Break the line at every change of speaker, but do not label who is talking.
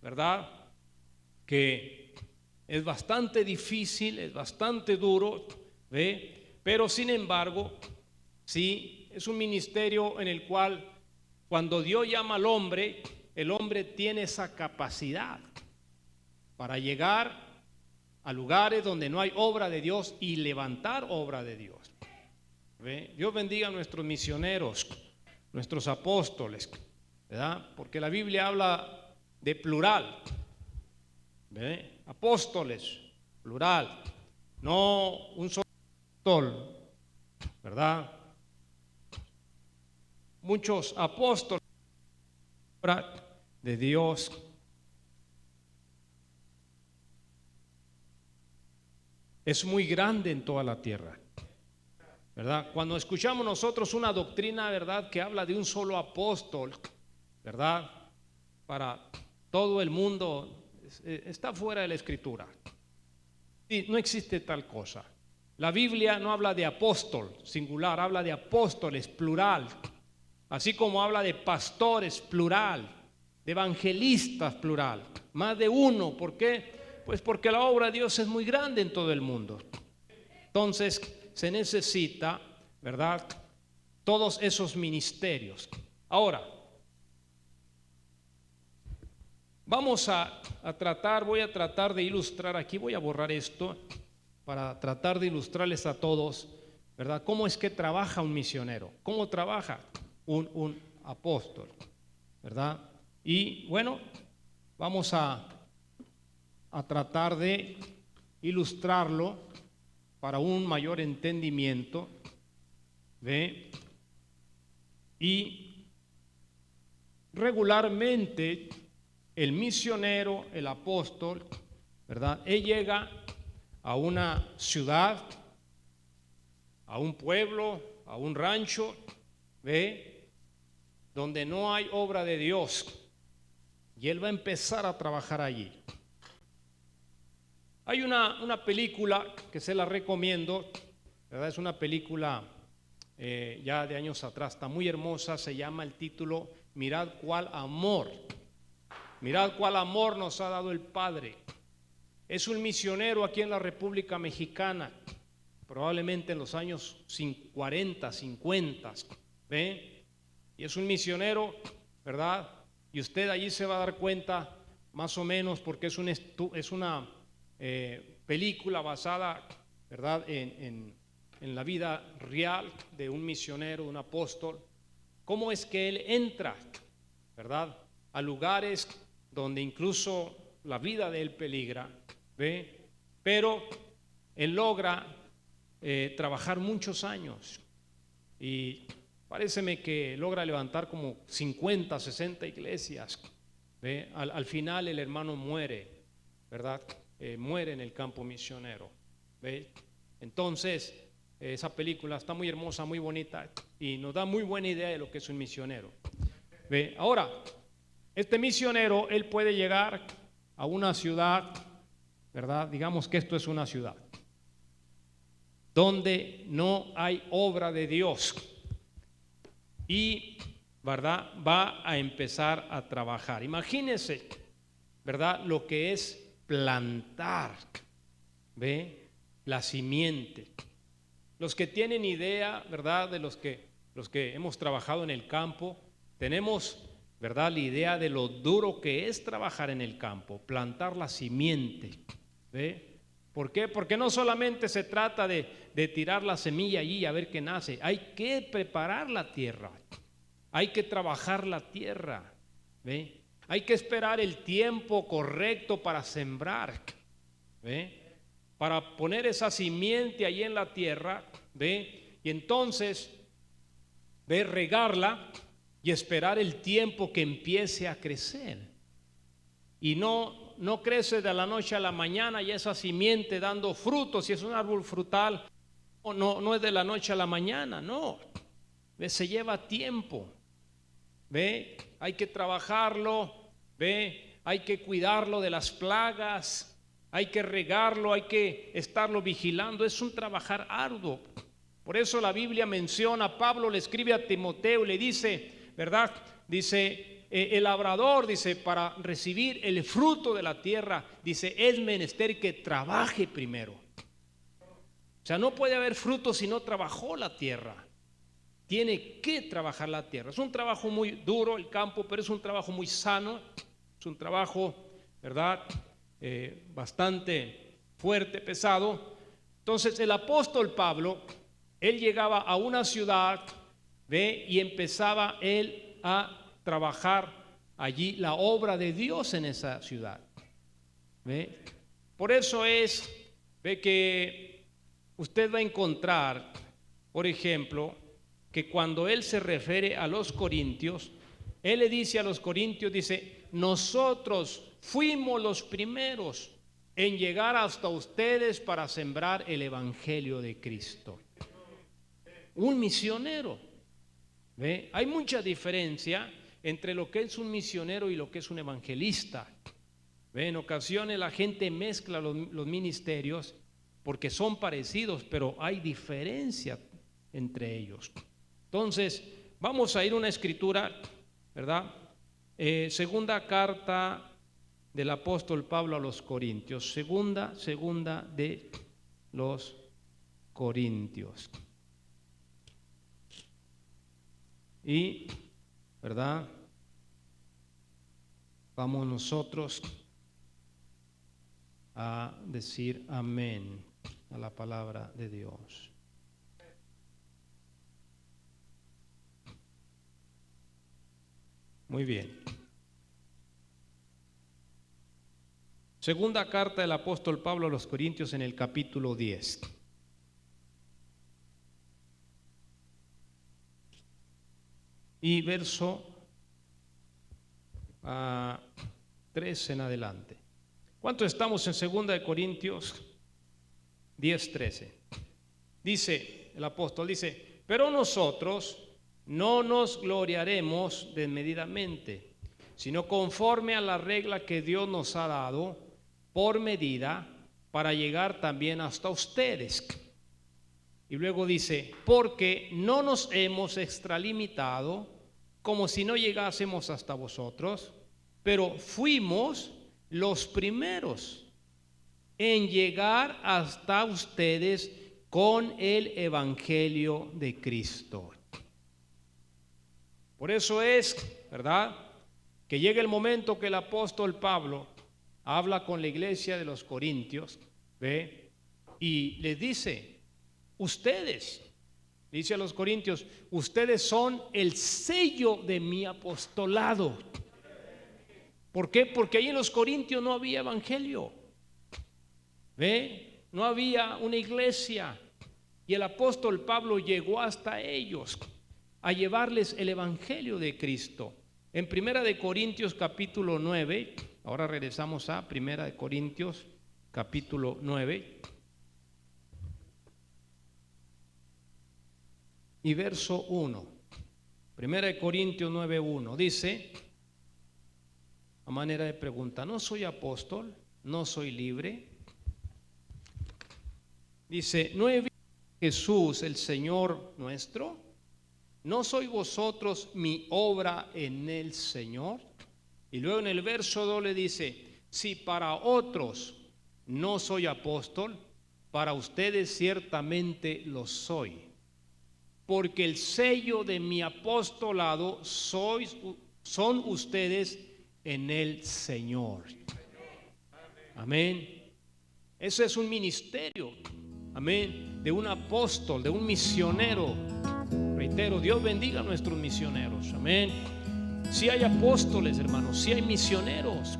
¿verdad? Que es bastante difícil, es bastante duro, ¿ve? Pero sin embargo, sí, es un ministerio en el cual cuando Dios llama al hombre, el hombre tiene esa capacidad para llegar a lugares donde no hay obra de Dios y levantar obra de Dios. ¿Ve? Dios bendiga a nuestros misioneros, nuestros apóstoles, ¿verdad? Porque la Biblia habla de plural, ¿ve? Apóstoles, plural, no un solo apóstol, ¿verdad? Muchos apóstoles de Dios es muy grande en toda la tierra, ¿verdad? Cuando escuchamos nosotros una doctrina, ¿verdad?, que habla de un solo apóstol, ¿verdad?, para todo el mundo, está fuera de la Escritura. Y no existe tal cosa. La Biblia no habla de apóstol singular, habla de apóstoles plural, así como habla de pastores plural, de evangelistas plural, más de uno. ¿Por qué? Pues porque la obra de Dios es muy grande en todo el mundo. Entonces se necesita, ¿verdad?, todos esos ministerios. Ahora, vamos a tratar, voy a tratar de ilustrar aquí, voy a borrar esto para tratar de ilustrarles a todos, ¿verdad?, cómo es que trabaja un misionero, cómo trabaja un apóstol, ¿verdad? Y bueno, vamos a tratar de ilustrarlo para un mayor entendimiento, ¿ve? Y regularmente el misionero, el apóstol, ¿verdad?, él llega a una ciudad, a un pueblo, a un rancho, ¿ve?, donde no hay obra de Dios, y él va a empezar a trabajar allí. Hay una película que se la recomiendo, ¿verdad? Es una película ya de años atrás, está muy hermosa, se llama el título Mirad cuál amor. Mirad cuál amor nos ha dado el Padre. Es un misionero aquí en la República Mexicana, probablemente en los años 40, 50, ¿ve? Y es un misionero, ¿verdad? Y usted allí se va a dar cuenta más o menos, porque es una película basada, ¿verdad?, en la vida real de un misionero, un apóstol, cómo es que él entra, ¿verdad?, a lugares donde incluso la vida de él peligra, ¿ve? Pero él logra trabajar muchos años y paréceme que logra levantar como 50, 60 iglesias, ¿ve? Al final el hermano muere, ¿verdad? Muere en el campo misionero, ¿ve? Entonces esa película está muy hermosa, muy bonita y nos da muy buena idea de lo que es un misionero, ¿ve? Ahora, este misionero, él puede llegar a una ciudad, ¿verdad? Digamos que esto es una ciudad donde no hay obra de Dios y, ¿verdad?, va a empezar a trabajar. Imagínense, ¿verdad?, lo que es plantar, ¿ve?, la simiente. Los que tienen idea, ¿verdad?, de los que hemos trabajado en el campo, tenemos, ¿verdad?, la idea de lo duro que es trabajar en el campo, plantar la simiente, ¿ve? ¿Por qué? Porque no solamente se trata de tirar la semilla allí a ver qué nace, hay que preparar la tierra, hay que trabajar la tierra, ¿ve? Hay que esperar el tiempo correcto para sembrar, ¿ve?, para poner esa simiente allí en la tierra, ¿ve?, y entonces, ¿ve?, regarla y esperar el tiempo que empiece a crecer. Y no crece de la noche a la mañana y esa simiente dando frutos. Si es un árbol frutal, no es de la noche a la mañana, no. ¿Ve? Se lleva tiempo, ¿ve? Hay que trabajarlo, ¿ve? Hay que cuidarlo de las plagas, hay que regarlo, hay que estarlo vigilando. Es un trabajar arduo. Por eso la Biblia menciona, Pablo le escribe a Timoteo y le dice, ¿verdad?, dice, el labrador, dice, para recibir el fruto de la tierra, dice, es menester que trabaje primero. O sea, no puede haber fruto si no trabajó la tierra. Tiene que trabajar la tierra. Es un trabajo muy duro el campo, pero es un trabajo muy sano. Es un trabajo, ¿verdad? Bastante fuerte, pesado. Entonces el apóstol Pablo, él llegaba a una ciudad, ¿ve? Y empezaba él a trabajar allí la obra de Dios en esa ciudad, ¿ve? Por eso es, ve, que usted va a encontrar, por ejemplo, que cuando él se refiere a los corintios, él le dice a los corintios, dice, nosotros fuimos los primeros en llegar hasta ustedes para sembrar el evangelio de Cristo. Un misionero, ¿ve? Hay mucha diferencia entre lo que es un misionero y lo que es un evangelista. ¿Ve? En ocasiones la gente mezcla los ministerios porque son parecidos, pero hay diferencia entre ellos. Entonces, vamos a ir a una escritura, ¿verdad? Segunda carta del apóstol Pablo a los Corintios, segunda de los Corintios. Y, ¿verdad? Vamos nosotros a decir amén a la palabra de Dios. Muy bien. Segunda carta del apóstol Pablo a los Corintios en el capítulo 10. Y verso 3 en adelante. ¿Cuánto estamos en segunda de Corintios 10:13? Dice el apóstol, dice, pero nosotros no nos gloriaremos desmedidamente, sino conforme a la regla que Dios nos ha dado por medida para llegar también hasta ustedes. Y luego dice, porque no nos hemos extralimitado como si no llegásemos hasta vosotros, pero fuimos los primeros en llegar hasta ustedes con el evangelio de Cristo. Por eso es, ¿verdad?, que llega el momento que el apóstol Pablo habla con la iglesia de los Corintios, ¿ve? Y les dice, ustedes, dice a los Corintios, ustedes son el sello de mi apostolado. ¿Por qué? Porque ahí en los Corintios no había evangelio, ¿ve? No había una iglesia. Y el apóstol Pablo llegó hasta ellos a llevarles el evangelio de Cristo. En Primera de Corintios capítulo 9, ahora regresamos a Primera de Corintios capítulo 9 y verso 1. Primera de Corintios 9:1 dice, a manera de pregunta, ¿no soy apóstol? ¿No soy libre? Dice, ¿no he visto a Jesús el Señor nuestro? ¿No sois vosotros mi obra en el Señor? Y luego en el verso 2 le dice, si para otros no soy apóstol, para ustedes ciertamente lo soy, porque el sello de mi apostolado son ustedes en el Señor. Amén. Ese es un ministerio, amén, de un apóstol, de un misionero. Reitero, Dios bendiga a nuestros misioneros, amén. Si hay apóstoles, hermanos, si hay misioneros,